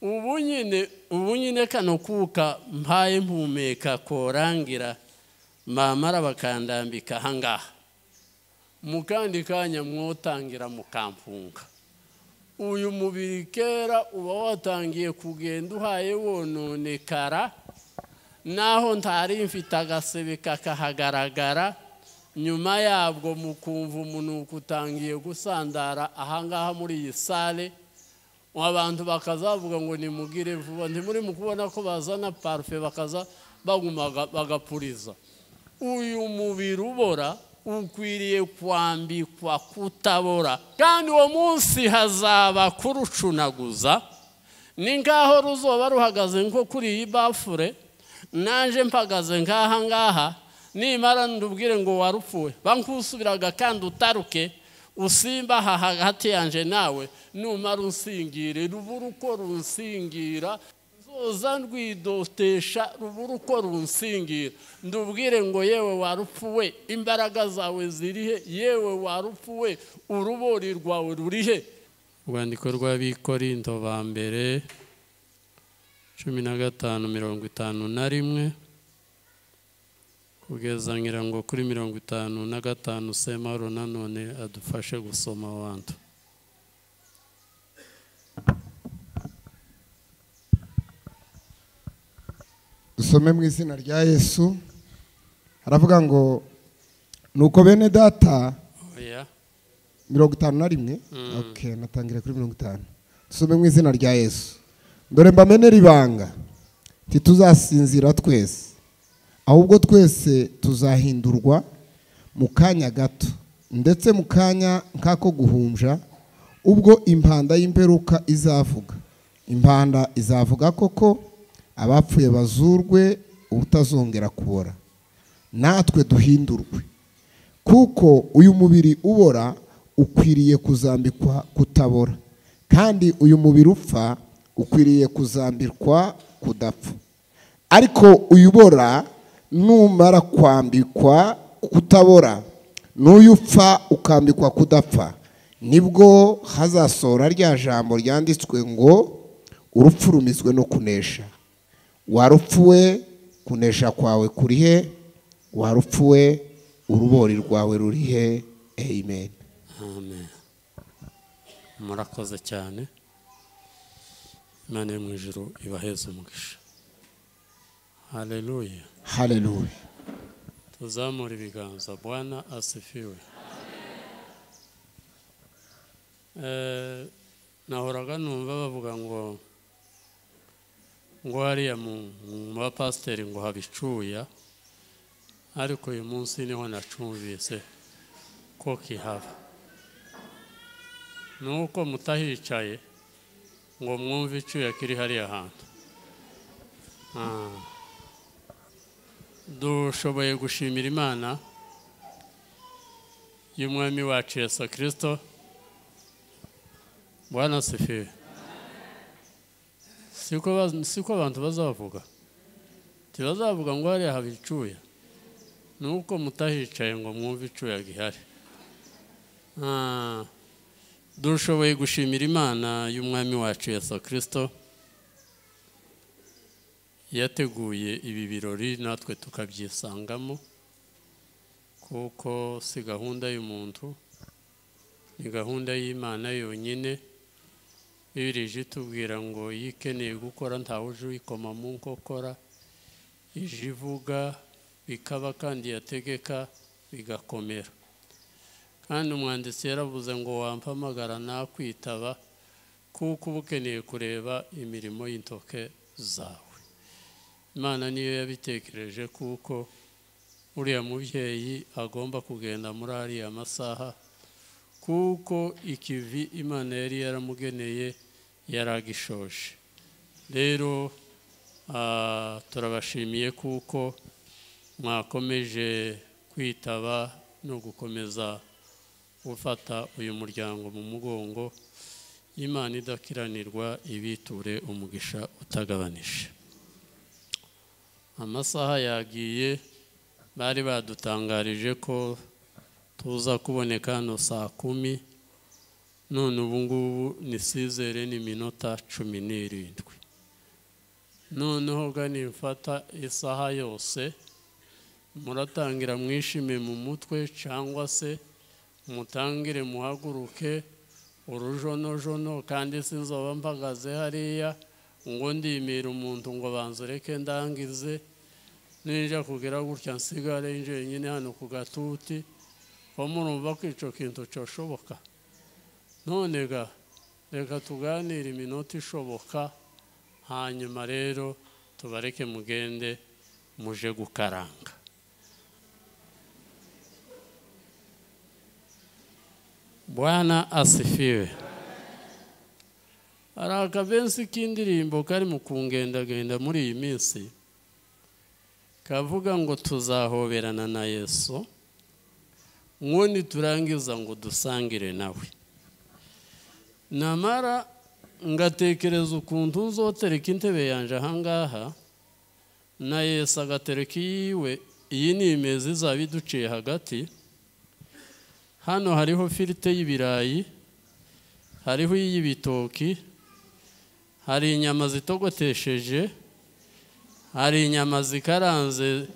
ubu nyine kano kuka mpaye mpumeka korangira mamara bakandambika hangaha mu kandi kanya mwotangira mukampunga. Uyu mubiri kera uba watangiye kugenda uhaye wononekara, naho ntari mfite agasebe kakahagaragara, nyuma yabwo mukumva umunuko utangiye gusandara ahangaha muri iyi sale, abantu bakazavuga ngo nimugire vuba, ntimuri mukubona ko bazana parufe bakaza bagumaga bagapuriza. Uyu mubiri ubora ukwiriye kwambikwa kutabora, kandi uwo munsi hazaba kurucunaguza. Ni ngaho ruzoba ruhagaze nko kuri iyi bafure, nanje mpagaze ngaha ngaha, nimara ndubwire ngo warupfuwe bankusubiraga kandi utaruke usimba hagati yanje nawe, numara unsingire rubura uko runsingira, nzoza ndwidotesha rubura uko runsingira, ndubwire ngo yewe warupfuwe imbaraga zawe zirihe, yewe warupfuwe urubori rwawe rurihe. Urwandiko rw'Abikorinto ba mbere 15:51 kugeza ngira ngo kuri 55. Semaro nanone adufashe gusoma abantu. Dusome mu izina rya Yesu. Haravuga ngo nuko bene data 51. Okay, natangire kuri 50. Dusome mu izina rya Yesu. Dore mbamenera ibanga tituzasinzira twese, ahubwo twese tuzahindurwa mu kanya gato, ndetse mu kanya nk'ako guhumbya, ubwo impanda y'imperuka izavuga. Impanda izavuga koko, abapfuye bazurwe ubutazongera kubora, natwe duhindurwe. Kuko uyu mubiri ubora ukwiriye kuzambikwa kutabora, kandi uyu mubiri upfa ukwiriye kuzambikwa kudapfa. Ariko uyubora numara kwambikwa kutabora, n'uyu upfa ukambikwa kudapfa, nibwo hazasora rya jambo ryanditswe ngo urupfu rumizwe no kunesha. Warupfuwe, kunesha kwawe kurihe? Warupfuwe, urubori rwawe rurihe? Amen. Amen. Murakoze cyane. Imana yo mu ijuru ibaheze umugisha. Haleluya. Haleluya. Tuzamura ibiganza. Bwana asifiwe. Nahoraga numva bavuga ngo hariya mu bapasiteri ngo habicuya, ariko uyu munsi niho nacumvise ko kihaba. Nuko mutahicaye ngo mwumve icyuya kiri hariya hantu. Dushoboye gushimira Imana y'Umwami wacu Yesu Kristo. Bwana asifiwe. Siko abantu bazavuga, tibazavuga ngo hariya habicuya. Nuko mutahicaye ngo mwumve icyuya gihari. Dushoboye gushimira Imana y'Umwami wacu Yesu Kristo yateguye ibi birori, natwe tukabyisangamo, kuko si gahunda y'umuntu, ni gahunda y'Imana yonyine. Bibiliya itubwira ngo yikeneye gukora ntawe uje uyikoma mu nkokora, ije ivuga bikaba kandi yategeka bigakomera. Kandi umwanditsi yaravuze ngo wampamagara nakwitaba, kuko uba ukeneye kureba imirimo y'intoke zawe. Imana niyo yabitekereje, kuko uriya mubyeyi agomba kugenda muri ariya masaha, kuko ikivi Imana yari yaramugeneye yaragishoje. Rero turabashimiye kuko mwakomeje kwitaba no gukomeza gufata uyu muryango mu mugongo. Imana idakiranirwa ibiture umugisha utagabanije. Amasaha yagiye, bari badutangarije ko tuza kuboneka hano saa 10, none ubu ngubu ni 6:17. noneho ganimfata isaha yose muratangira mwishime mu mutwe cyangwa se mutangire muhaguruke urujonojono kandi sinzoba mpagaze hariya ngo ndimira umuntu ngo banzureke ndangize ninja kugera gutya nsigare nje nyine hano ku gatuti ko murumva ko ico kintu cyoshoboka. none ga reka tuganire iminota ishoboka hanyuma rero tubareke mugende muje gukaranga. Bwana asifiwe. Arakabensi k'indirimbo kari mu kungendagenda muri iyi minsi kavuga ngo tuzahoberana na Yesu ngundi turangiza ngo dusangire nawe. Namara ngatekereza ukuntu nzotereka intebe yanje ahangaha na Yesu agatereka iyiwe. Iyi ni imeza izaba iduciye hagati. Hano hariho firite y'ibirayi, hariho iy'ibitoki, hari inyama zitogotesheje, hari inyama zikaranze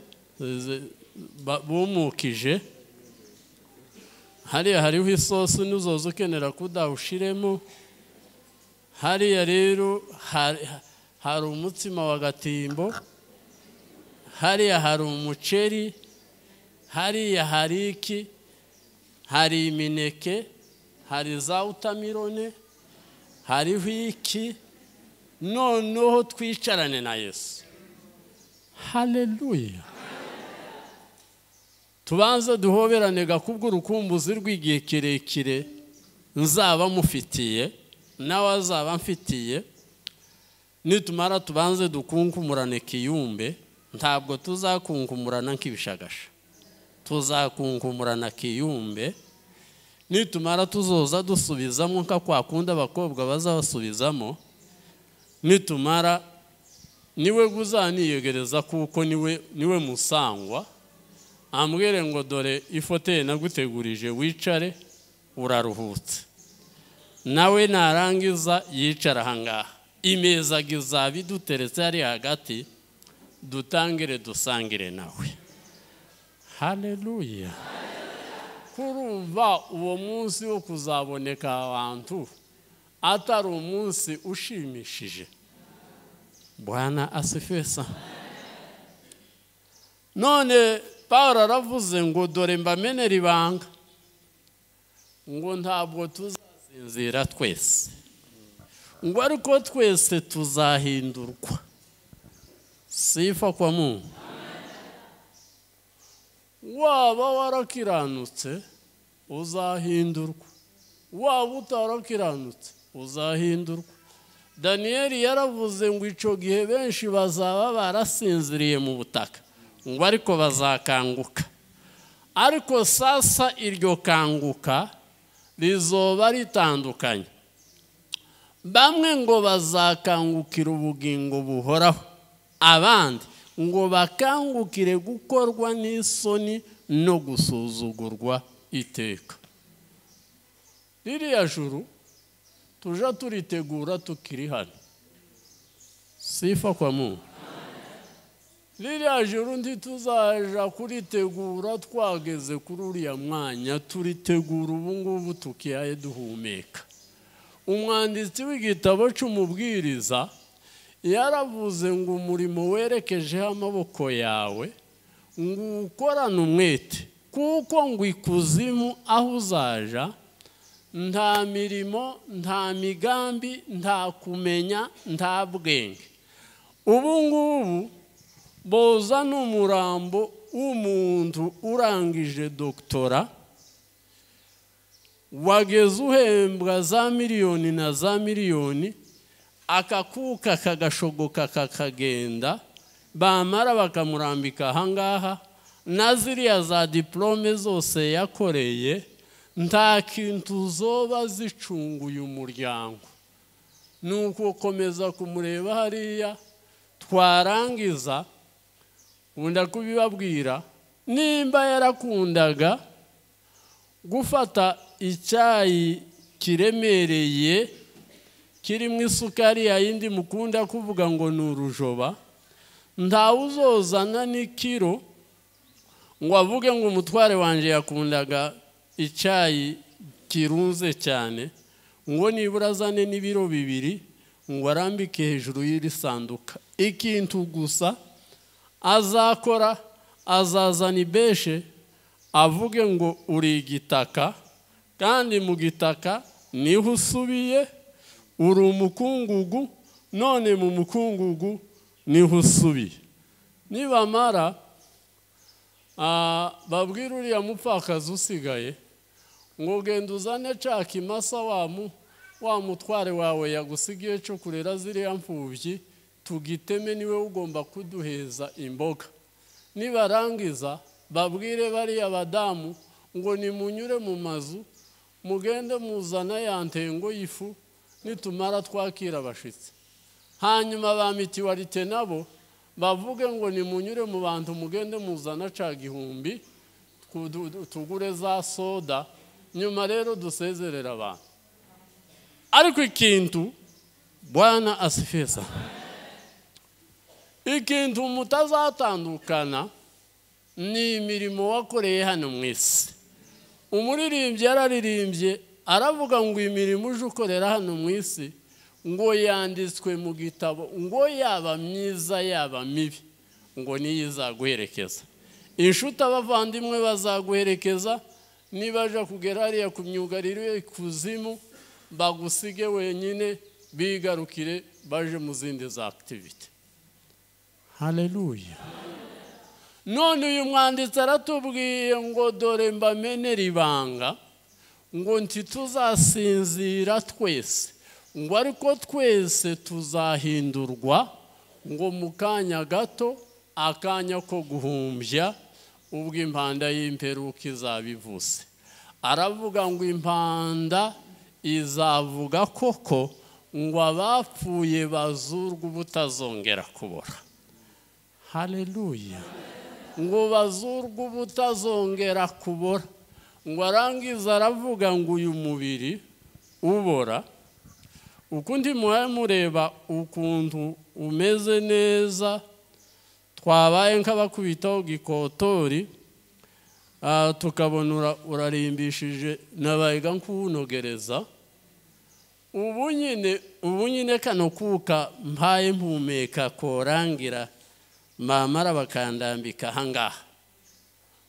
bumukije, hariya hariho isosi n'uzoza ukenera kudawushiremo, hariya rero hari umutsima wa gatimbo, hariya hari umuceri, hariya hari iki, hari imineke, hari za utamirone, hariho iki. noneho twicarane na Yesu. Haleluya. tubanze duhoberane gakubwo urukumbuzi rw'igihe kirekire nzaba mufitiye nawe azaba mfitiye. nitumara tubanze dukunkumurane kiyumbe. ntabwo tuzakunkumurana nk'ibishagasha, tuzakunkumurana kiyumbe. nitumara tuzoza dusubizamo nka kwa kundi abakobwa bazabasubizamo. nitumara niwe guzaniyegereza kuko niwe musangwa ambwire ngo dore ifote nagutegurije wicare uraruhutse. nawe narangiza yicara hangaha. imeza gizabi duteretse ari hagati dutangire dusangire nawe. Haleluya. kurumva uwo munsi wo kuzaboneka abantu atari umunsi ushimishije. Bwana asifiwe sana. none Pawulo aravuze ngo dore mbamenera ibanga ngo ntabwo tuzasinzira twese, ngo ariko twese tuzahindurwa. Sifa kwa Mungu. waba warakiranutse uzahindurwa, waba utarakiranutse uzahindurwa. Daniyeli yaravuze ngo ico gihe benshi bazaba barasinziriye mu butaka ngo ariko bazakanguka. ariko sasa iryo kanguka rizoba ritandukanye. bamwe ngo bazakangukira ubugingo buhoraho, abandi ngo bakangukire gukorwa n'isoni no gusuzugurwa iteka. ririya juru tuja turitegura tukiri hano. Sifa kwa Mungu. ririya juru ntituzaja kuritegura twageze kuri uriya mwanya, turitegura ubu ngubu tukiyaye duhumeka. umwanditsi w'igitabo cy'umubwiriza yaravuze ngo umurimo werekejeho amaboko yawe ngo ukorane umwete, kuko ngo ikuzimu aho uzaja nta mirimo, nta migambi, nta kumenya, nta bwenge. ubu ngubu boza n'umurambo w'umuntu urangije doktora, wageze uhembwa za miliyoni na za miliyoni, akakuka kagashogoka kakagenda, bamara bakamurambika ahangaha na ziriya za diplome zose yakoreye, nta kintu zoba zicunguye umuryango. nuko komeza kumureba hariya. twarangiza unda kubibabwira, nimba yarakundaga gufata icyayi kiremereye kirimo isukari yindi mukunda kuvuga ngo ni urujoba, ntawe uzozana n'ikiro ngo avuge ngo umutware wanje yakundaga icyayi kirunze cyane, ngo nibura azane n'ibiro 2 ngo arambike hejuru y'iri sanduka. Ikintu gusa azakora, azazana ibeshe avuge ngo uri igitaka, kandi mu gitaka niho usubiye, uri umukungugu, none mu mukungugu niho usubiye. Nibamara babwira uriya mupfakazi usigaye ngo genda uzane ca kimasa wa mutware wawe yagusigiye cyo kurera ziriya mfubyi, tugiteme, niwe ugomba kuduheza imboga. Nibarangiza babwire bariya badamu ngo nimunyure mu mazu mugende muzana ya ntengo y'ifu, nitumara twakira abashitsi. Hanyuma ba mitiwarite nabo bavuge ngo nimunyure mu bantu mugende muzana ca 1000 tugure za soda, nyuma rero dusezerera abantu. Ariko ikintu Bwana asifeza, ikintu mutazatandukana ni imirimo wakoreye hano mu isi. Umuririmbyi yararirimbye aravuga ngo imirimo uje ukorera hano mu isi ngo yanditswe mu gitabo, ngo yaba myiza yaba mibi, ngo niyo izaguherekeza. Inshuti abavandimwe bazaguherekeza, nibaje kugera hariya ku myugariro ikuzimu bagusige wenyine, bigarukire baje mu zindi za activity. Haleluya. None uyu mwanditsi aratubwiye ngo dore mbamenera ibanga, ngo ntituzasinzira twese, ngo ariko twese tuzahindurwa, ngo mu kanya gato, akanya ko guhumbya, ubwo impanda y'imperuka izabivuze. Aravuga ngo impanda izavuga koko, ngo abapfuye bazurwe ubutazongera kubora. Haleluya. Ngo bazurwe ubutazongera kubora. Ngo arangiza aravuga ngo uyu mubiri ubora, ukundi mureba ukuntu umeze neza, twabaye nk'abakubitaho gikotori, tukabona urarimbishije nabayiga nk'unogereza. Ubu nyine kano kuka mpaye mpumeka korangira mamara bakandambika hangaha,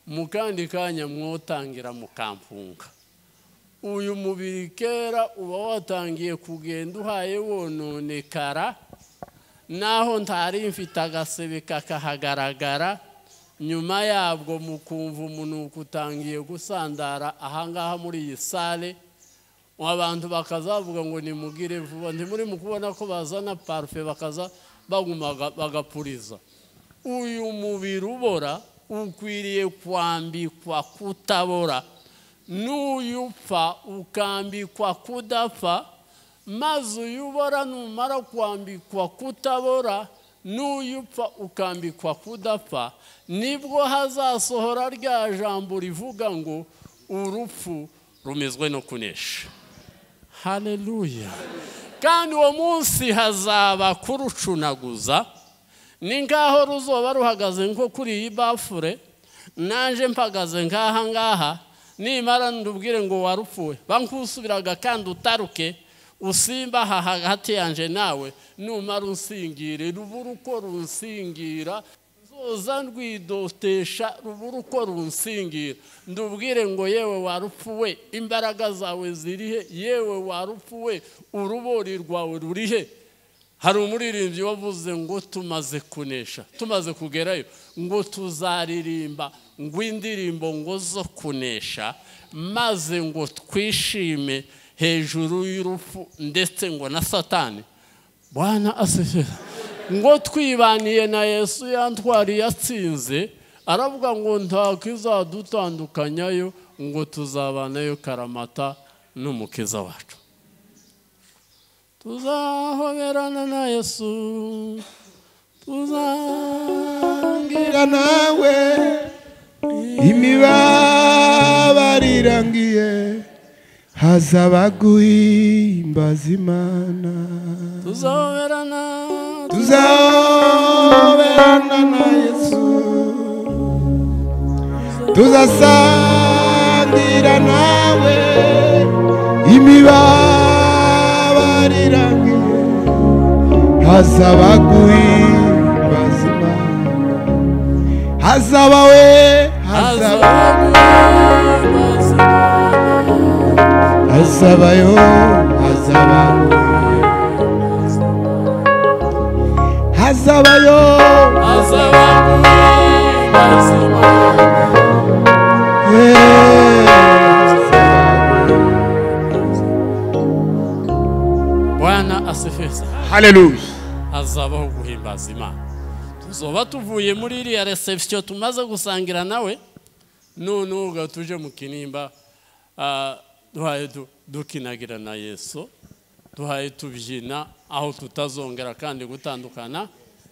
mukandi kanya mwotangira mukampunga. Uyu mubiri kera uba watangiye kugenda uhaye wononekara, naho ntari mfite agasebe kakahagaragara, nyuma yabwo mukumva umunuko utangiye gusandara ahangaha muri iyi sale, abantu bakazavuga ngo nimugire vuba, ntimuri mukubona ko bazana parfait bakaza bagumaga bagapuriza. Uyu mubiri ubora ukwiriye kwambikwa kutabora, n'uyupfa ukambikwa kudapfa, maze uyubora numara kwambikwa kutabora, n'uyupfa ukambikwa kudapfa, nibwo hazasohora rya jambo rivuga ngo urupfu rumezwe no kunesha. Haleluya. Kandi uwo munsi hazaba kurucunaguza, ni ngaho ruzoba ruhagaze nko kuri iyi bafure, nanje mpagaze ngaha ngaha, nimara ndubwire ngo warupfuwe, bankusubiraga kandi utaruke, usimba hagati yanje nawe, numara unsingire, rubura uko runsingira, zoza ndwidotesha, rubura uko runsingira, ndubwire ngo yewe warupfuwe, imbaraga zawe zirihe, yewe warupfuwe, urubori rwawe rurihe. Hari umuririmbyi wavuze ngo tumaze kunesha, tumaze kugerayo, ngo tuzaririmba ngo indirimbo ngo zo kunesha, maze ngo twishime hejuru y'urupfu ndetse ngo na Satani. Bwana asifiwe. Ngo twibaniye na Yesu yantwari yatsinze, aravuga ngo nta kizadutandukanyayo, ngo tuzabanayo karamata n'umukiza wacu. Tuzahoberana na Yesu, tuzangira nawe imibabaro irangiye, hazaba guhimbaza Imana, tuzoberana na Yesu, tuzasangira nawe imibabaro irangiye, hazaba guhimbaza Imana, hazaba we, hazaba hazabayo, hazabayo, Bwana asifiwe. Haleluya. Hazabaho guhimbaza Imana. Tuzoba tuvuye muri iriya reception tumaze gusangira nawe, none ugatuje mu kinimba duhaye dukinagira na Yesu, duhaye tubyina aho tutazongera kandi gutandukana,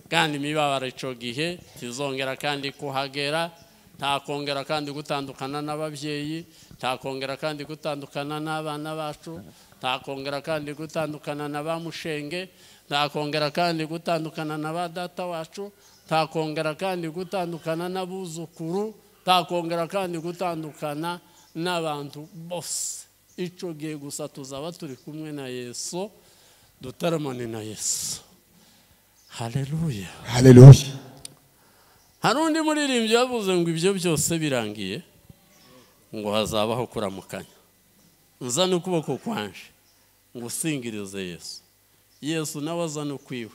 kandi imibabaro ico gihe tizongera kandi kuhagera, ntakongera kandi gutandukana n'ababyeyi, ntakongera kandi gutandukana n'abana bacu, ntakongera kandi gutandukana na bamushenge, ntakongera kandi gutandukana na ba data wacu, ntakongera kandi gutandukana n'abuzukuru, ntakongera kandi gutandukana n'abantu bose. Ico gihe gusa tuzaba turi kumwe na Yesu, dutaramane na Yesu. Haleluya, haleluya. Hari undi muririmbyi yavuze ngo ibyo byose birangiye, ngo hazabaho kuramukanya. Nzana ukuboko kwanje ngo usingirize Yesu. Yesu nawe azana ukwiwe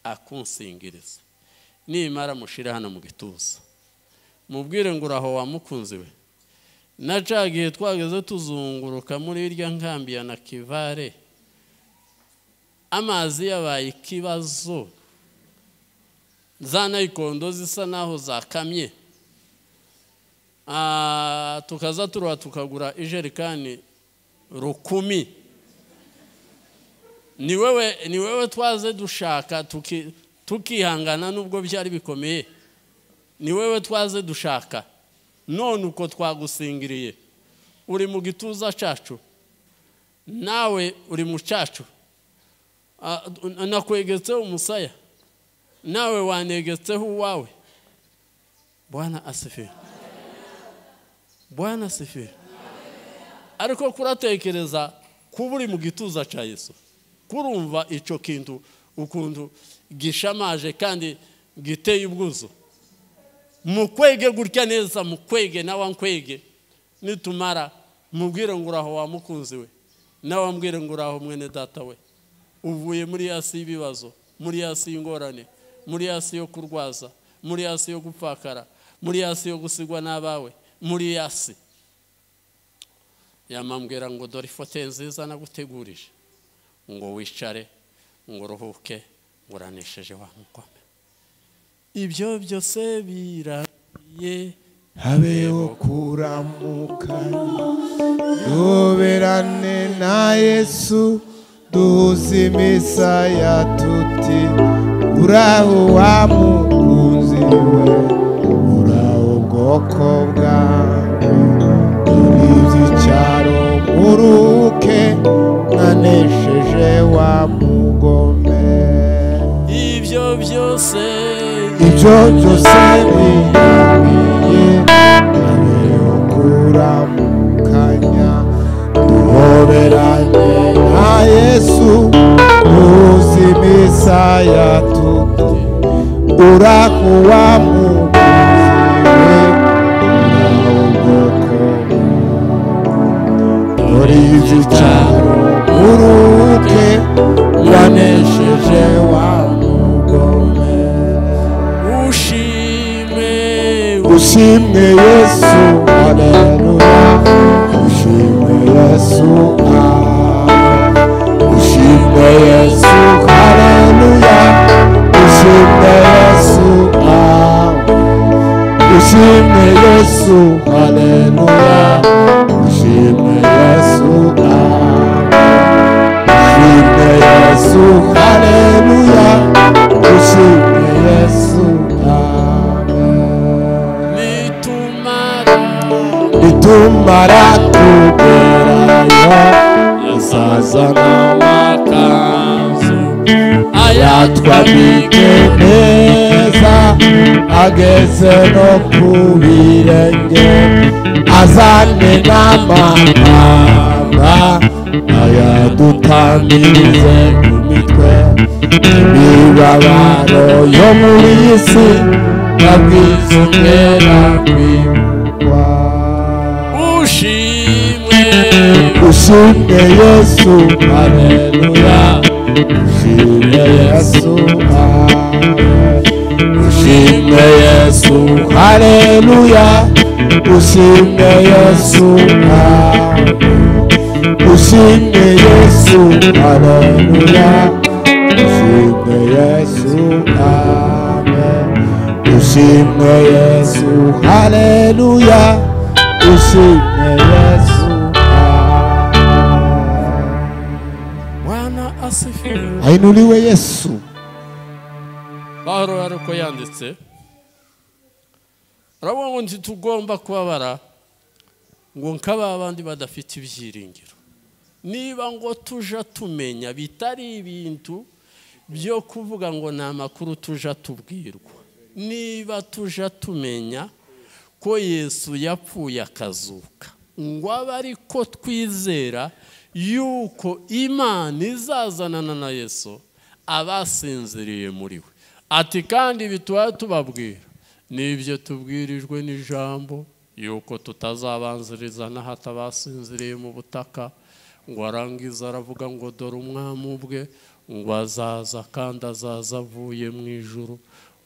akunsingirize. Nimara mushira hano mu gituza, mubwire ngo uraho wamukunzi we. Nacagiye twageze tuzunguruka muri irya nkambi ya Nakivale, amazi yabaye ikibazo, za nayikondo zisa naho zakamye, tukaza turuha tukagura ijerikani 10. Ni wewe twaze dushaka tukihangana nubwo byari bikomeye, ni wewe twaze dushaka, none uko twagusingiriye, uri mu gituza cacu, nawe uri mu cacu, nakwegetseho umusaya, nawe wanegetseho uwawe. Bwana asifiwe, Bwana asifiwe. Ariko kuratekereza kuba uri mu gituza ca Yesu, kurumva ico kintu ukuntu gishamaje kandi giteye ubwuzu, mukwege gutya neza, mukwege nawe nkwege, nitumara mubwire ngo uraho wamukunzi we, nawe ambwire ngo uraho mwene data we. Uvuye muri yasi y'ibibazo, muri yasi y'ingorane, muri yasi yo kurwaza, muri yasi yo gupfakara, muri yasi yo gusigwa n'abawe, muri yasi yamambwira ngo dore ifoto nziza nagutegurije, ngo wicare, ngo ruhuke, ngo uranesheje wa mukome. Ibyo byose biragiye, habeho kuramukanya, duhoberane na Yesu, duhuze imisaya tuti uraho wamukunzi we, uraho bwoko bwanjye, iby'icyaro muruke, mwanesheje wa mugome. Ibyo byose biragiye, habeho kuramukanya, duhoberane na Yesu, duhuze imisaya tuti uraho wamukunzi we, uraho bwoko dore iby'icyaro muruke, mwanesheje wa mugome. Ushimwe Yesu, haleluya. Ushimwe Yesu, ushimwe Yesu, haleluya. Ushimwe Yesu, ushimwe Yesu, haleluya. Ushimwe Yesu, ushimwe Yesu, haleluya. Ushimwe Yesu, nitumara kugerayo, azana amakanzu ayatwambike neza, ageze no ku birenge, azane n'amakamba ayadutambirize ku mitwe, imibabaro yo muri iyi si yabwiza umwera kwibukwa. Ushimwe ushimwe Yesu, haleluya, ushimwe Yesu, ushimwe Yesu, haleluya, ushimwe Yesu, ushimwe Yesu, haleluya, ushimwe Yesu, amen. Ushimwe Yesu, haleluya, ushimwe Yesu, Bwana asifiwe. Ainuliwe Yesu. Pawulo ariko yanditse aravuga ngo ntitugomba kubabara ngo nk'aba abandi badafite ibyiringiro. Niba ngo tuja tumenya bitari ibintu byo kuvuga ngo ni amakuru tuja tubwirwa, niba tuja tumenya ko Yesu yapfuye akazuka, ngo abe ariko twizera yuko Imana izazanana na Yesu abasinziriye muri we. Ati kandi bituba tubabwira nibyo tubwirijwe n'ijambo yuko tutazabanzirizana hatabasinziriye mu butaka. Ngo arangiza aravuga ngo dore umwami ubwe ngo azaza kandi azaza avuye mu ijuru,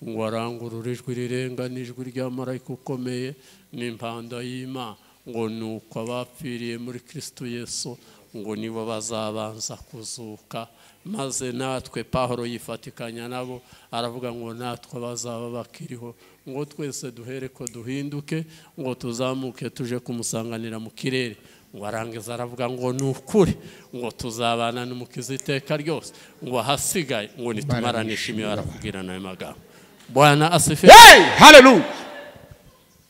ngo arangurure ijwi rirenga n'ijwi rya marayika ukomeye n'impanda y'Imana, ngo nuko abapfiriye muri Kristo Yesu ngo nibo bazabanza kuzuka, maze natwe Pawulo yifatikanya nabo aravuga ngo natwe bazaba bakiriho, ngo twese duhere ko duhinduke, ngo tuzamuke tuje kumusanganira mu kirere. Ngo arangiza aravuga ngo nukuri ngo tuzabana n'umukiza iteka ryose, ngo hasigaye ngo nitumaranisha imibabaro arakubwirana ayo magambo. Bwana asifiwe. Hey, haleluya.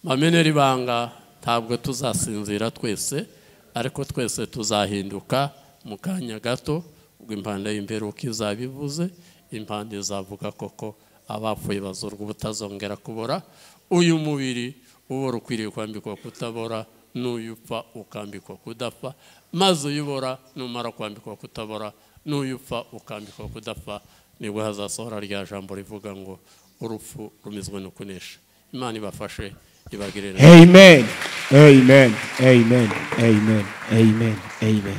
Mamenera ibanga, ntabwo tuzasinzira twese, ariko twese tuzahinduka mu kanya gato. Ubwo impanda y'imperuka izabivuze, impanda izavuga koko abapfuye bazurwa ubutazongera kubora. Uyu mubiri ubora ukwiriye kwambikwa kutabora, n'uyupfa ukambikwa kudapfa, maze uyubora numara kwambikwa kutabora, n'uyupfa ukambikwa kudapfa, nibwo hazasohora rya jambo rivuga ngo urupfu rumizwe no kunesha. Imana ibafashe ibagirire. Amen. Amen. Amen. Amen. Amen. Amen.